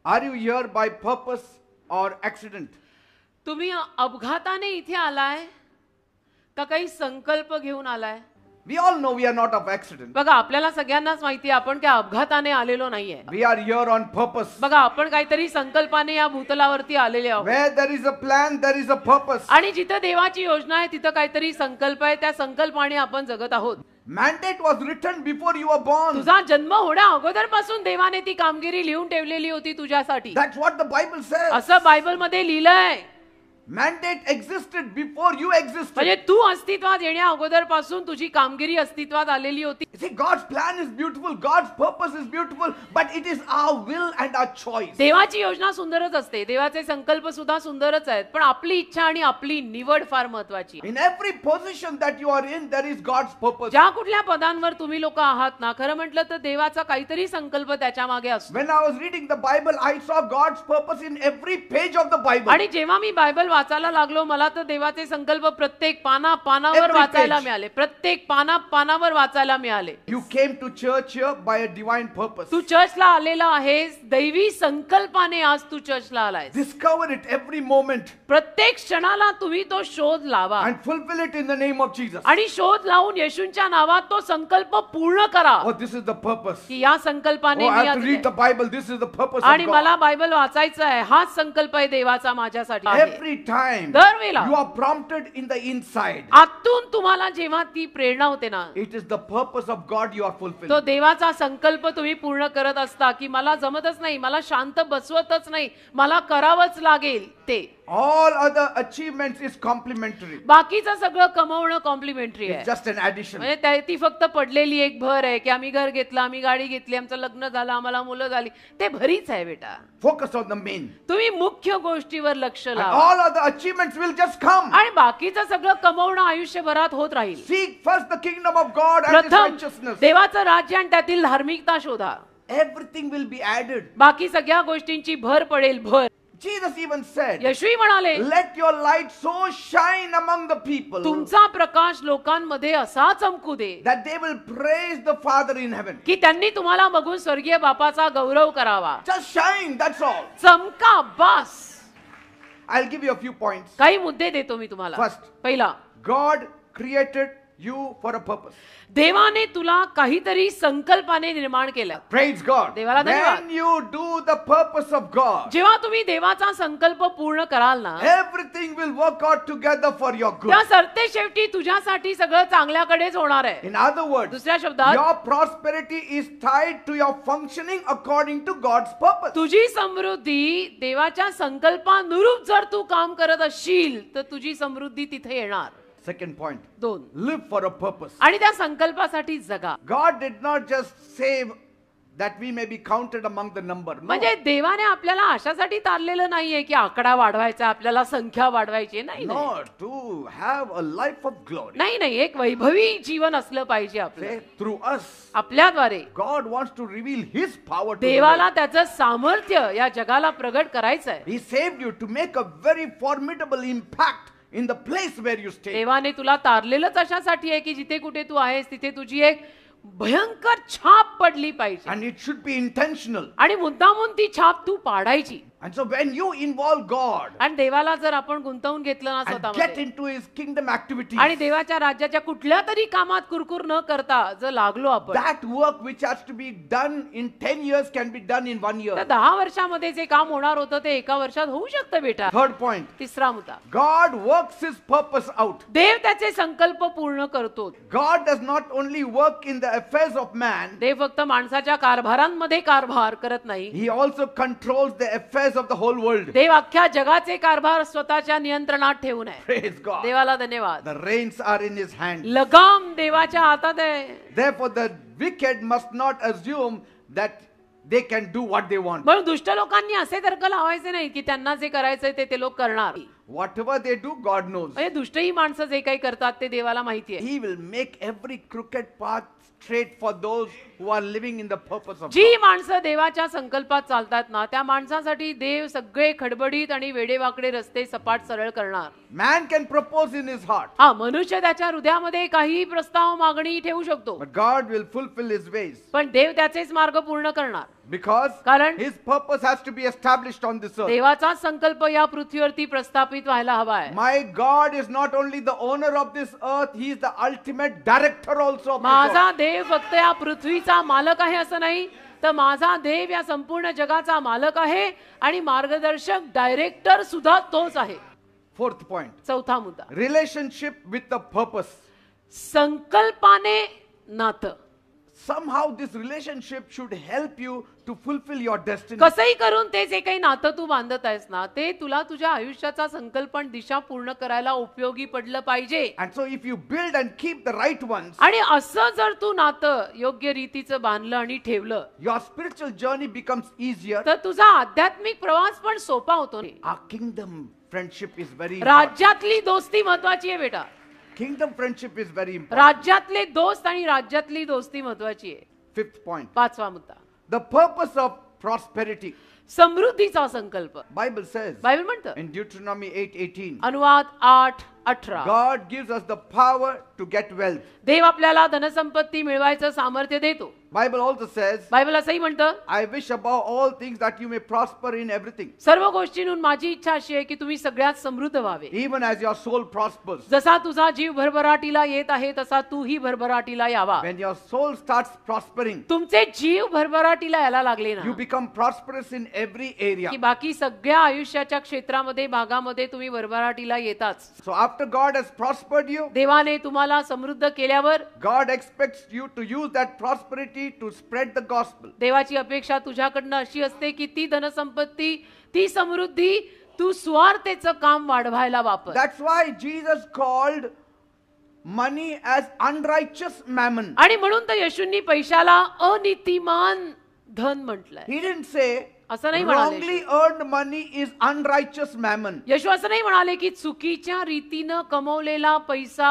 Are you here by purpose or accident? तुम्ही अपघाताने इथे आलाय का काही संकल्प घेऊन आलाय? We all know we are not of accident. बघा आपल्याला सगळ्यांनाच माहिती आपण काय अपघाताने आलेलो नाहीये. We are here on purpose. बघा आपण काहीतरी संकल्पाने या भूतलावरती आलेले आहोत. Where there is a plan, there is a purpose. आणि जिथे देवाची योजना आहे तिथे काहीतरी संकल्प आहे, त्या संकल्पाने आपण जगत आहोत. Mandate was written before you were born. तुझा जन्म होण्या अगोदरपासून देवाने ती कामगिरी लिहून ठेवलेली होती तुझ्यासाठी. That's what the Bible says. असं बायबल मध्ये लिहिलंय. Mandate existed before you existed. म्हणजे तू अस्तित्वात येण्या अगोदरपासून तुझी कामगिरी अस्तित्वात आलेली होती. See, God's plan is beautiful, God's purpose is beautiful, but it is our will and our choice. देवाची योजना सुंदरच असते, देवाचे संकल्प सुद्धा सुंदरच आहेत, पण आपली इच्छा आणि आपली निवड फार महत्त्वाची. In every position that you are in, there is God's purpose. ज्या कुठल्या पदांवर तुम्ही लोक आहात ना, खरं म्हटलं तर देवाचा काहीतरी संकल्प त्याच्या मागे असतो. When I was reading the Bible, I saw God's purpose in every page of the Bible. आणि जेव्हा मी बायबल वाचायला लागलो, मला तर देवाचे संकल्प प्रत्येक पानावर वाचायला मिळाले, प्रत्येक पानावर वाचायला मिळाले. You came to church here by a divine purpose. तू चर्चला आलेला आहेस, दैवी संकल्पाने आज तू चर्चला आलायस. Discover it every moment. प्रत्येक क्षणाला तुम्ही तो शोध लावा And fulfill it in the name of Jesus. आणि शोध लावून येशूंच्या नावात तो संकल्प पूर्ण करा. Oh, this is the purpose. की या संकल्पाने Oh, I me have to read the Bible. This is the purpose आणि of मला God. बायबल वाचायचं आहे, हाच संकल्प आहे देवाचा माझ्यासाठी. Every time दरवेळेला you are prompted in the inside. आतून तुम्हाला जेव्हा ती प्रेरणा होते ना, It is the purpose of God you are fulfilling. तो देवाचा संकल्प तुम्ही पूर्ण करत असता. की मला जमतच नाही, मला शांत बसवतच नाही, मला करावंच लागेल ते. All other achievements is complementary. बाकीचं सगळं कमवणं कॉम्प्लिमेंटरी आहे. Just an addition. म्हणजे ती फक्त पडलेली एक भर आहे की आम्ही घर घेतलं, आम्ही गाडी घेतली, आमचं लग्न झालं, आम्हाला मुलं झाली, ते भरीच आहे बेटा. Focus on the main. तुम्ही मुख्य गोष्टीवर लक्ष And लावा all other achievements will just come. आणि बाकीचं सगळं कमवणं आयुष्यभरात होत राहील. Seek first the kingdom of God and His प्रथम righteousness. देवाचं राज्य आणि त्यातील धार्मिकता शोधा. Everything will be added. बाकी सगळ्या गोष्टींची भर पडेल. भर. Jesus even said, येशूही म्हणाले, let your light so shine among the people तुमचा प्रकाश लोकांमध्ये असा चमकू दे that they will praise the Father in heaven. की त्यांनी तुम्हाला बघून स्वर्गीय बापाचा गौरव करावा. Just shine, that's all. चमका बस. I'll give you a few points. काही मुद्दे देतो मी तुम्हाला. First, पहिला, God created you for a purpose. देवाने तुला काहीतरी संकल्पाने निर्माण केलं. Praise God. देवाला धन्यवाद. When you do the purpose of God, जेव्हा तुम्ही देवाचा संकल्प पूर्ण कराल ना, everything will work out together for your good. त्या सरते शेवटी तुझ्यासाठी सगळं चांगल्याकडेच होणार आहे. In other words, दुसऱ्या शब्दात, your prosperity is tied to your functioning according to God's purpose. तुझी समृद्धी देवाच्या संकल्पानुरूप जर तू काम करत असशील तर तुझी समृद्धी तिथे येणार. Second point. 2, Live for a purpose. आणि त्या संकल्पासाठी जगा. God did not just save that we may be counted among the number. No. म्हणजे देवाने आपल्याला अशासाठी तारलेलं नाहीये की आकडा वाढवायचा, आपल्याला संख्या वाढवायची नाही. No, to have a life of glory. नाही, एक वैभवी जीवन असलं पाहिजे आपलं. Through us, आपल्याद्वारे God wants to reveal His power to the देवाला world. त्याचं सामर्थ्य या जगाला प्रगट करायचं आहे. He saved you to make a very formidable impact in the place where you stay. देवाने तुला तारलेलंच अशासाठी आहे की जिथे कुठे तू आहेस तिथे तुझी एक भयंकर छाप पडली पाहिजे. And it should be intentional. आणि मुद्दामून ती छाप तू पाडायची. And so when you involve God आणि देवाला जर आपण गुंतवून घेतलं ना and get स्वतःमध्ये into His kingdom activities, आणि देवाच्या राज्याच्या कुठल्या तरी कामात कुरकुर न करता जर लागलो आपण, that work which has to be done in 10 years can be done in 1 year. तर 10 वर्षामध्ये जे काम होणार होतं ते एका वर्षात होऊ शकतं बेटा. Third point. तिसरा मुद्दा, God works His purpose out. देव त्याचे संकल्प पूर्ण करतो. God does not only work in the affairs of man, देव फक्त माणसाच्या कारभारांमध्ये कारभार करत नाही, He also controls the affairs of the whole world. देव अख्ख्या जगाचे कारभार स्वतःच्या नियंत्रणात ठेवून आहे. Praise God. देवाला धन्यवाद. The reins are in His hand. लगाम देवाच्या हातात आहे. Therefore the wicked must not assume that they can do what they want. म्हणून दुष्ट लोकांनी असे तर्क लावायचे नाही की त्यांना जे करायचंय ते लोक करणार. Whatever they do, God knows. म्हणजे दुष्टही माणसं जे काही करतात ते देवाला माहिती आहे. He will make every crooked path straight for those who are living in the purpose of G God. माणसं देवाच्या संकल्पात चालतात ना त्या माणसासाठी देव सगळे खडबडीत आणि वेडेवाकडे रस्ते सपाट सरळ करणार. Man can propose in his heart, हा मनुष्य त्याच्या हृदयामध्ये काही प्रस्ताव मागणी ठेवू शकतो but God will fulfill his ways, पण देव त्याचेच मार्ग पूर्ण करणार. because कारण his purpose has to be established on this earth. देवाचा संकल्प या पृथ्वीवरती प्रस्थापित व्हायला हवा आहे. My God is not only the owner of this earth, he is the ultimate director also of this माझा earth. देव फक्त या पृथ्वीचा मालक आहे असं नाही तर माझा देव या संपूर्ण जगाचा मालक आहे आणि मार्गदर्शक डायरेक्टर सुद्धा तोच आहे. Fourth point, चौथा मुद्दा relationship with the purpose. संकल्पाने नातं. Somehow this relationship should help you to fulfill your destiny. कसंही करून ते जे काही नातं तू बांधत आहेस ना ते तुला तुझ्या आयुष्याचा संकल्प आणि दिशा पूर्ण करायला उपयोगी पडलं पाहिजे. And so if you build and keep the right ones, आणि असं जर तू नातं योग्य रीतीचं बांधलं आणि ठेवलं your spiritual journey becomes easier. तर तुझा आध्यात्मिक प्रवास पण सोपा होतो. Our kingdom friendship is very important. राज्यातली दोस्ती महत्वाची आहे बेटा. Kingdom friendship is very important. राज्यातले दोस्त आणि राज्यातली दोस्ती महत्वाची आहे. Fifth point, पाचवा मुद्दा the purpose of prosperity. समृद्धीचा संकल्प. Bible says बायबल म्हणतं in Deuteronomy 8:18, अनुवाद 8:18 God gives us the power to get wealth. देव आपल्याला धनसंपत्ती मिळवायचं सामर्थ्य देतो. Bible also says, बायबल असंही म्हणतं I wish above all things that you may prosper in everything, सर्व गोष्टींहून माझी इच्छा अशी आहे की तुम्ही सगळ्यात समृद्ध व्हावे. even as your soul prospers. जसा तुझा जीव भरभराटीला येत आहे तसा तूही भरभराटीला यावा. When your soul starts prospering, तुमचे जीव भरभराटीला यायला लागले you ना become prosperous in every area. की बाकी सगळ्या आयुष्याच्या क्षेत्रामध्ये भागामध्ये तुम्ही भरभराटीला येताच. So after God has prospered you, देवाने तुम्हाला समृद्ध केल्यावर God expects you to use that prosperity to spread the gospel. देवाची अपेक्षा तुझ्याकडनं अशी असते की ती धनसंपत्ती ती समृद्धी तू स्वार्थेचं काम वाढवायला वापर. That's why Jesus called money as unrighteous mammon. आणि म्हणून तर येशूंनी पैशाला अनितिमान धन म्हटलंय. He didn't say असं नाही म्हणाले. wrongly earned money is unrighteous mammon. येशू असं नाही म्हणाले की चुकीच्या रीतीनं कमवलेला पैसा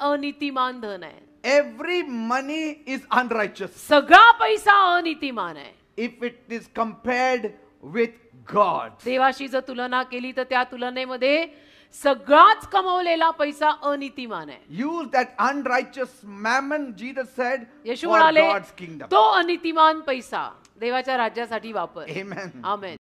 अनितिमान धन आहे. Every money is unrighteous सगळा पैसा अनितिमान आहे. if it is compared with God. देवाशी जर तुलना केली तर त्या तुलनेमध्ये सगळाच कमवलेला पैसा अनितिमान आहे. Use that unrighteous mammon, Jesus said, Yeshu for म्हणाले God's kingdom. तो अनितिमान पैसा देवाच्या राज्यासाठी वापर. Amen. आमेन.